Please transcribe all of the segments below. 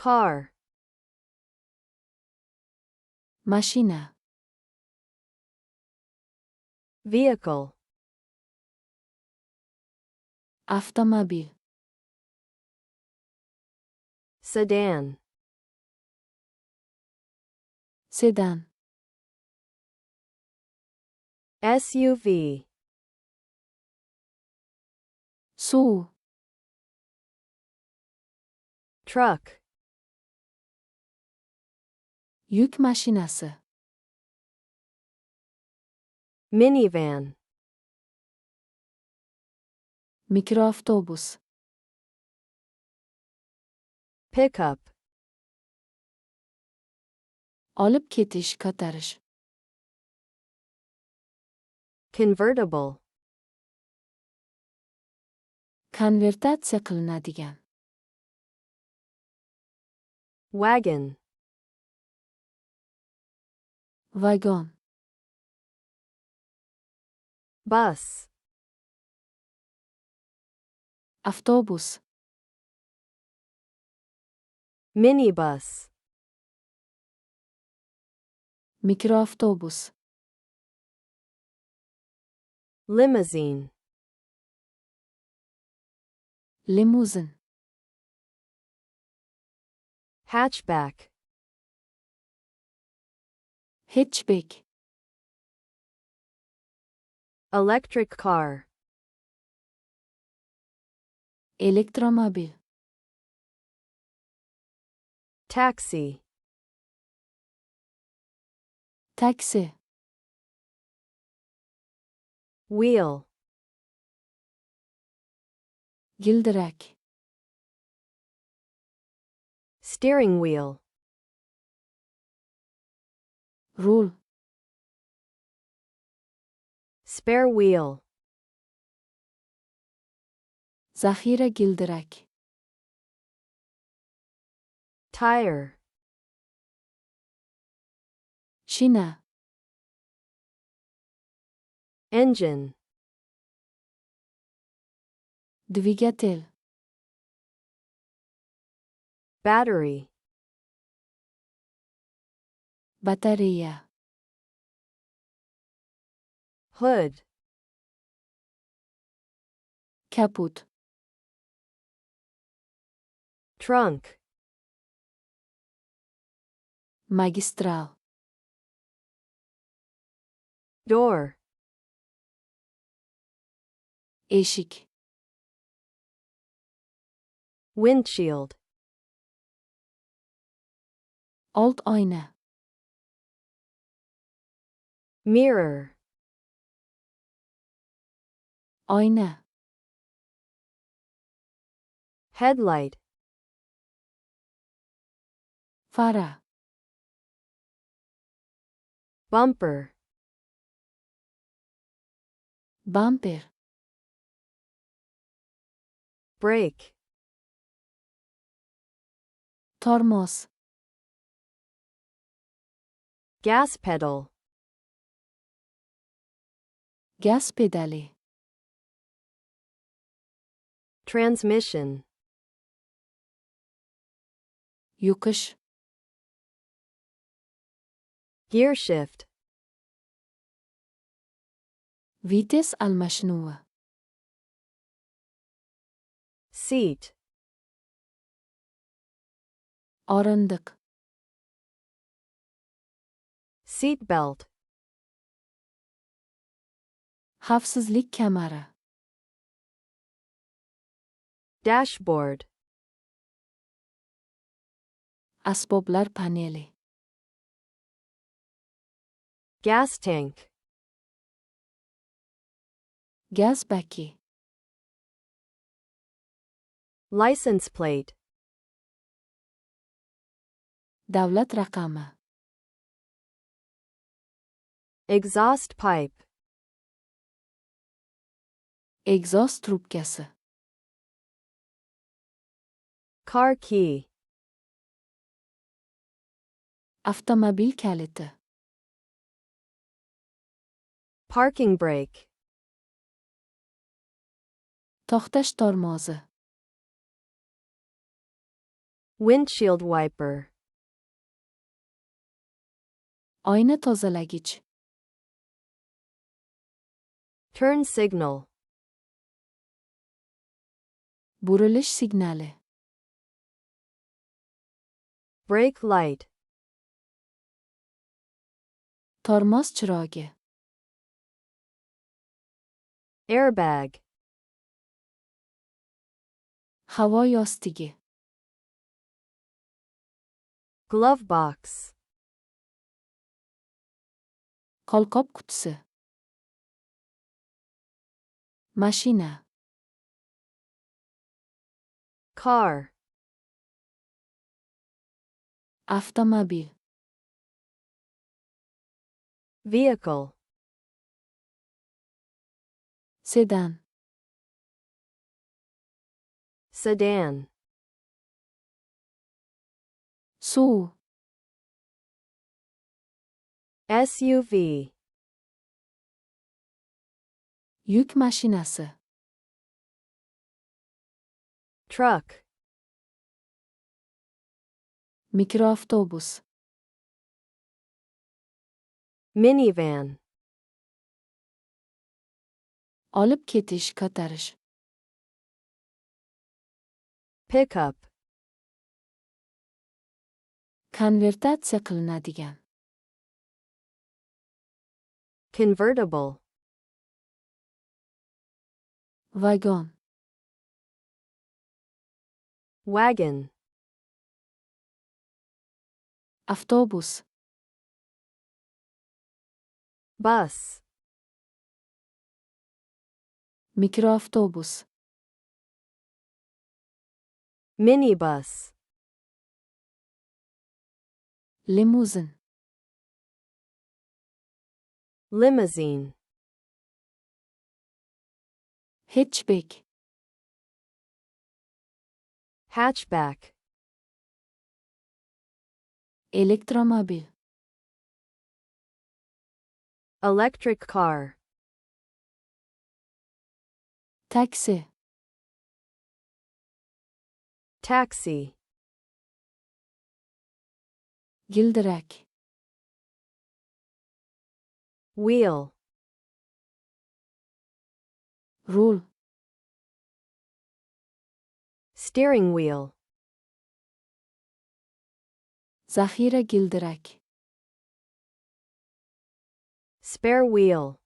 car, mashina, vehicle, avtomobil, sedan, sedan, SUV, suv, truck, yuk mashinasi, minivan, mikroavtobus, pickup, olib ketish, ko'tarish, convertible, konvertatsiya qilinadigan, wagon, vagon, bus, avtobus, minibus, mikroavtobus, limousine, limuzin, hatchback, hatchback, electric car, elektromobil, taxi, taksi, wheel, gildirak, steering wheel, rul, spare wheel, zaxira gildirak, tire, shina, engine, dvigatel, battery, batareya, hood, kaput, trunk, magistral, door, eshik, windshield, old oyna, mirror, oyna, headlight, fara, bumper, bumper, brake, tormoz, gas pedal, gaz pedali, transmission, yuqish, gear shift, vites almashinuvi, seat, o'rindiq, seat belt, xavfsizlik kamari, dashboard, asboblar paneli, gas tank, gaz baki, license plate, davlat raqami, exhaust pipe, egzoz trubkasi, car key, avtomobil kaliti, parking brake, to'xtash tormozi, Windshield wiper. Oyna tozalagich. Turn signal. Burilish signali. Brake light. Tormoz chirogi. Airbag. Havo yostigi. Glove box. Qo'lqop qutisi. Mashina. Car. Avtomobil. Vehicle. Sedan. Sedan. Suv. SUV. Yuk mashinasi. Truck. Mikroavtobus. Minivan. Olib ketish, ko'tarish. Pickup. Konvertatsiya qilinadigan. Convertible. Vagon. Wagon. Avtobus. Bus. Mikroavtobus. Minibus. Limuzin. Limousine. Hatchback. Hatchback. Elektromobil. Electric car. Taksi. Taxi. Gildirak. Wheel. Rul. Steering wheel. Zaxira gildirak. Spare wheel.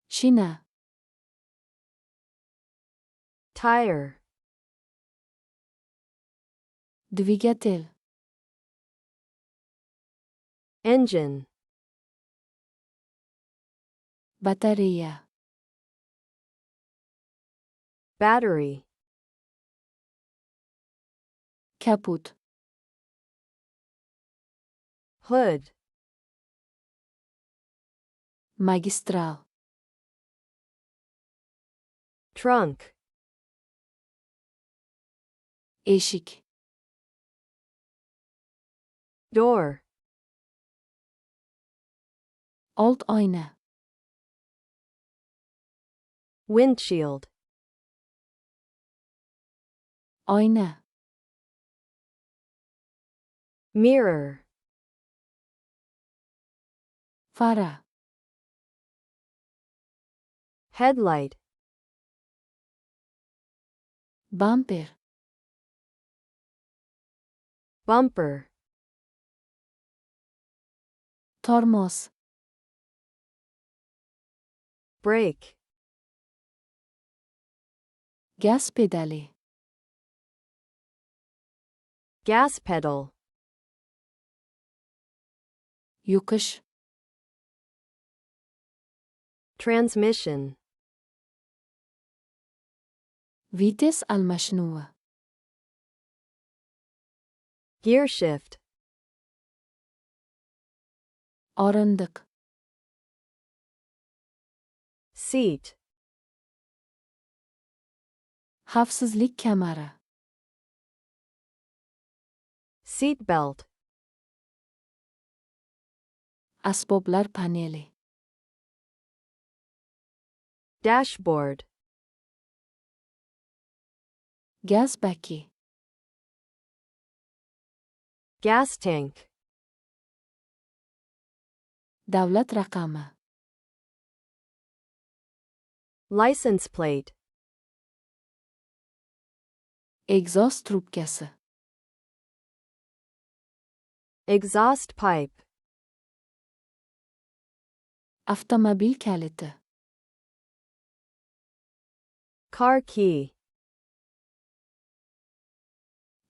Shina. Tire. Dvigatel. Engine. Batareya. Battery. Kaput. Hood. Magistral. Trunk. Eshik. Door. Old oyna. Windshield. Oyna. Mirror. Fara. Headlight. Bumper. Bumper. Tormoz. Brake. Gaz pedali. Gas pedal. Yuqish. Transmission. Vites almashinuvi. Gear shift. Orindiq. Seat. Xavfsizlik kamari. Seat belt. Asboblar paneli. Dashboard. Gaz baki. gas tank, Davlat raqami. license plate, Egzoz trubkasi. exhaust pipe, Avtomobil kaliti. car key,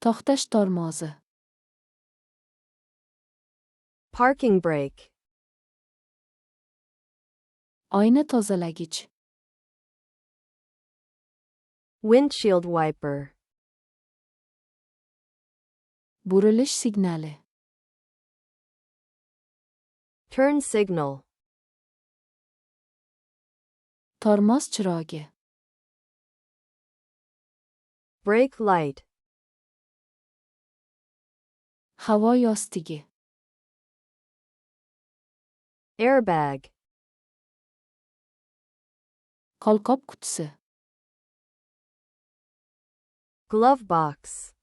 To'xtash tormozi. parking brake, Oyna tozalagich. windshield wiper, Burilish signali. turn signal, Tormoz chirogi. brake light, Havo yostigi. airbag, Qo'lqop qutisi. glove box,